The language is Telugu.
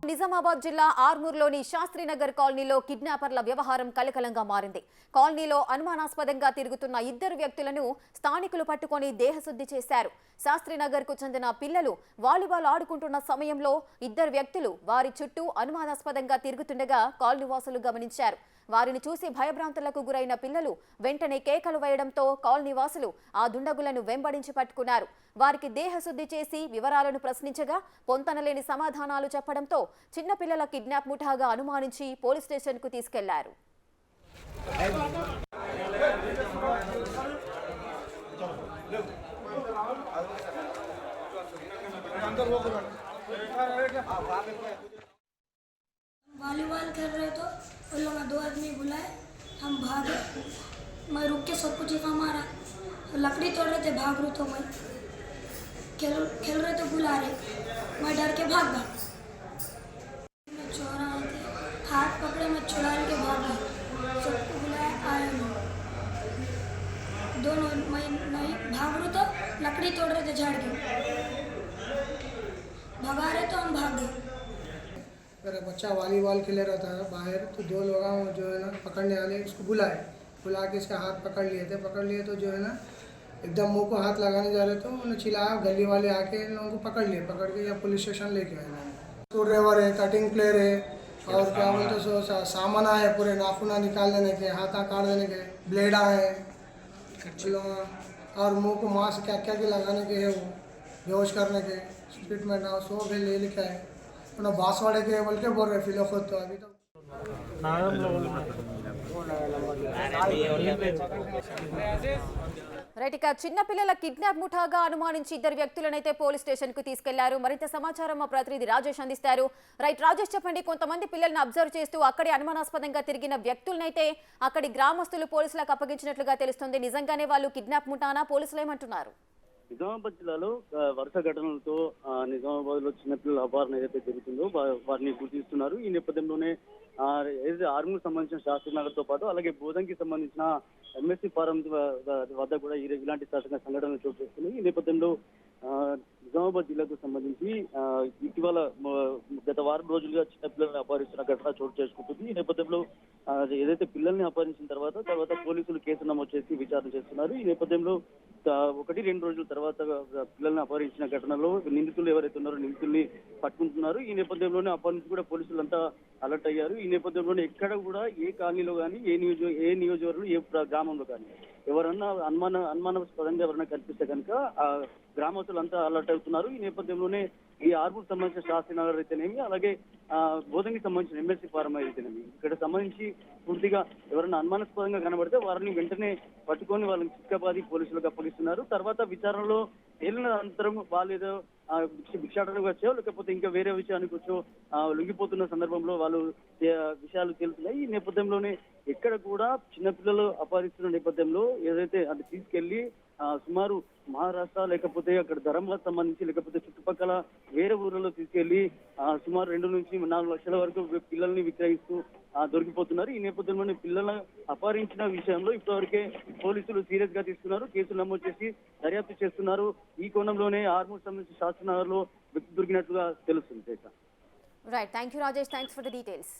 నిజామాబాద్ జిల్లా ఆర్మూర్లోని శాస్త్రీనగర్ కాలనీలో కిడ్నాపర్ల వ్యవహారం కలకలంగా మారింది. కాలనీలో అనుమానాస్పదంగా తిరుగుతున్న ఇద్దరు వ్యక్తులను స్థానికులు పట్టుకొని దేహశుద్ధి చేశారు. శాస్త్రీనగర్కు చెందిన పిల్లలు వాలీబాల్ ఆడుకుంటున్న సమయంలో ఇద్దరు వ్యక్తులు వారి చుట్టూ అనుమానాస్పదంగా తిరుగుతుండగా కాలనీవాసులు గమనించారు. వారిని చూసి భయభ్రాంతులకు గురైన పిల్లలు వెంటనే కేకలు వేయడంతో కాలనీవాసులు ఆ దుండగులను వెంబడించి పట్టుకున్నారు. వారికి దేహశుద్ధి చేసి వివరాలను ప్రశ్నించగా పొంతనలేని సమాధానాలు చెప్పడంతో చిన్నపిల్లల కిడ్నాప్ ముఠాగా అనుమానించి పోలీస్ స్టేషన్కు తీసుకెళ్లారు. वॉलीबॉल खेल रहे तो उन लोग 2 आदमी बुलाए, हम भागे। मैं रुक के सब कुछ का मारा, लकड़ी तोड़ रहे थे, भाग रू तो मैं खेल रहे तो बुला रहे, मैं डर के भाग गया। मैं चोर आए थे, हाथ पकड़े, मैं छुड़ा के भाग गया। सबको बुलाया, आए लोग दोनों, मैं नहीं भाग रू तो लकड़ी तोड़ रहे थे झाड़ के, भगा रहे तो हम भाग गए। मेरा बच्चा वॉलीबॉल खेले रहा था बाहर, तो 2 लोग जो है ना पकड़ने वाले उसको बुला के इसका हाथ पकड़ लिए तो जो है ना एकदम मुंह को हाथ लगाने जा रहे थे, उन्होंने चिल्लाया, गली वाले आके इन लोगों को पकड़ के या पुलिस स्टेशन लेके आए। स्क्रू ड्राइवर है, कटिंग प्लेयर है और क्या बोलते सो सामान है, पूरे नाखूना निकाल देने के, हाथा काट देने के, ब्लेडा है और मुँह को मास्क क्या क्या के लगाने के है, वो बेहोश करने के, ट्रीटमेंट सो भी ले लिखा है। बांसवाड़े के बोल के बोल रहे फिलो खुद तो अभी तक రైట్. ఇక చిన్నపిల్లల కిడ్నాప్ ముఠాగా అనుమానించి ఇద్దరు వ్యక్తులనైతే పోలీస్ స్టేషన్ కు తీసుకెళ్లారు. మరింత సమాచారం మా ప్రతినిధి రాజేష్ అందిస్తారు. రైట్ రాజేష్, చెప్పండి. కొంతమంది పిల్లల్ని అబ్జర్వ్ చేస్తూ అక్కడే అనుమానాస్పదంగా తిరిగిన వ్యక్తులనైతే అక్కడి గ్రామస్తులు పోలీసులకు అప్పగించినట్లుగా తెలుస్తుంది. నిజంగానే వాళ్ళు కిడ్నాప్ ముఠానా? పోలీసులు ఏమంటున్నారు? నిజామాబాద్ జిల్లాలో వరుస ఘటనలతో నిజామాబాద్ లో చిన్నపిల్లల అపహరణ ఏదైతే జరుగుతుందో వారిని గుర్తిస్తున్నారు. ఈ నేపథ్యంలోనే ఏదైతే ఆర్మూర్ సంబంధించిన శాస్త్రీనగర్ తో పాటు అలాగే బోధంకి సంబంధించిన ఎంఎస్సీ ఫారం వద్ద కూడా ఇలాంటి సంఘటనలు చోటు చేసుకున్నాయి. ఈ నేపథ్యంలో నిజామాబాద్ జిల్లాకు సంబంధించి ఇటీవల గత వారం రోజులుగా చిన్నపిల్లల్ని అపహరిస్తున్న ఘటన చోటు చేసుకుంటుంది. ఈ నేపథ్యంలో ఏదైతే పిల్లల్ని అపహరించిన తర్వాత పోలీసులు కేసు నమోదు చేసి విచారణ చేస్తున్నారు. ఈ నేపథ్యంలో 1-2 రోజుల తర్వాత పిల్లల్ని అపహరించిన ఘటనలో నిందితులు ఎవరైతే ఉన్నారో నిందితుల్ని పట్టుకుంటున్నారు. ఈ నేపథ్యంలోనే అప్పటి నుంచి కూడా పోలీసులంతా అలర్ట్ అయ్యారు. ఈ నేపథ్యంలోనే ఎక్కడ కూడా ఏ కాలనీలో కానీ ఏ నియోజకవర్గంలో ఏ గ్రామంలో కానీ ఎవరన్నా అనుమానాస్పదంగా ఎవరైనా కనిపిస్తే కనుక ఆ గ్రామస్తులంతా అలర్ట్ అవుతున్నారు. ఈ నేపథ్యంలోనే ఈ ఆర్మూర్ సంబంధించిన శాస్త్రీనగర్ అయితేనేమి అలాగే బోధంకి సంబంధించిన ఎంఎస్సీ ఫారం అయితేనేమి ఇక్కడ సంబంధించి పూర్తిగా ఎవరైనా అనుమానాస్పదంగా కనబడితే వారిని వెంటనే పట్టుకొని వాళ్ళని చిక్కబాది పోలీసులకు అప్పగిస్తున్నారు. తర్వాత విచారణలో తేలిన అనంతరం వాళ్ళు ఏదో భిక్షాటనకు వచ్చో లేకపోతే ఇంకా వేరే విషయానికి వచ్చో లొంగిపోతున్న సందర్భంలో వాళ్ళు విషయాలు తేలుతున్నాయి. ఈ నేపథ్యంలోనే ఎక్కడ కూడా చిన్నపిల్లలు అపహరిస్తున్న నేపథ్యంలో ఏదైతే అది తీసుకెళ్లి సుమారు మహారాష్ట్ర లేకపోతే అక్కడ ధర్మాబాద్ సంబంధించి లేకపోతే చుట్టుపక్కల వేరే ఊర్లలో తీసుకెళ్లి సుమారు 2 నుంచి 4 లక్షల వరకు పిల్లల్ని విక్రయిస్తూ దొరికిపోతున్నారు. ఈ నేపథ్యంలోనే పిల్లలను అపహరించిన విషయంలో ఇప్పటివరకే పోలీసులు సీరియస్ గా తీసుకున్నారు, కేసులు నమోదు చేసి దర్యాప్తు చేస్తున్నారు. ఈ కోణంలోనే ఆర్మూర్ సంబంధించి శాస్త్రీనగర్ లో వ్యక్తి దొరికినట్లుగా తెలుస్తుంది. Right, thank you Rajesh, thanks for the details.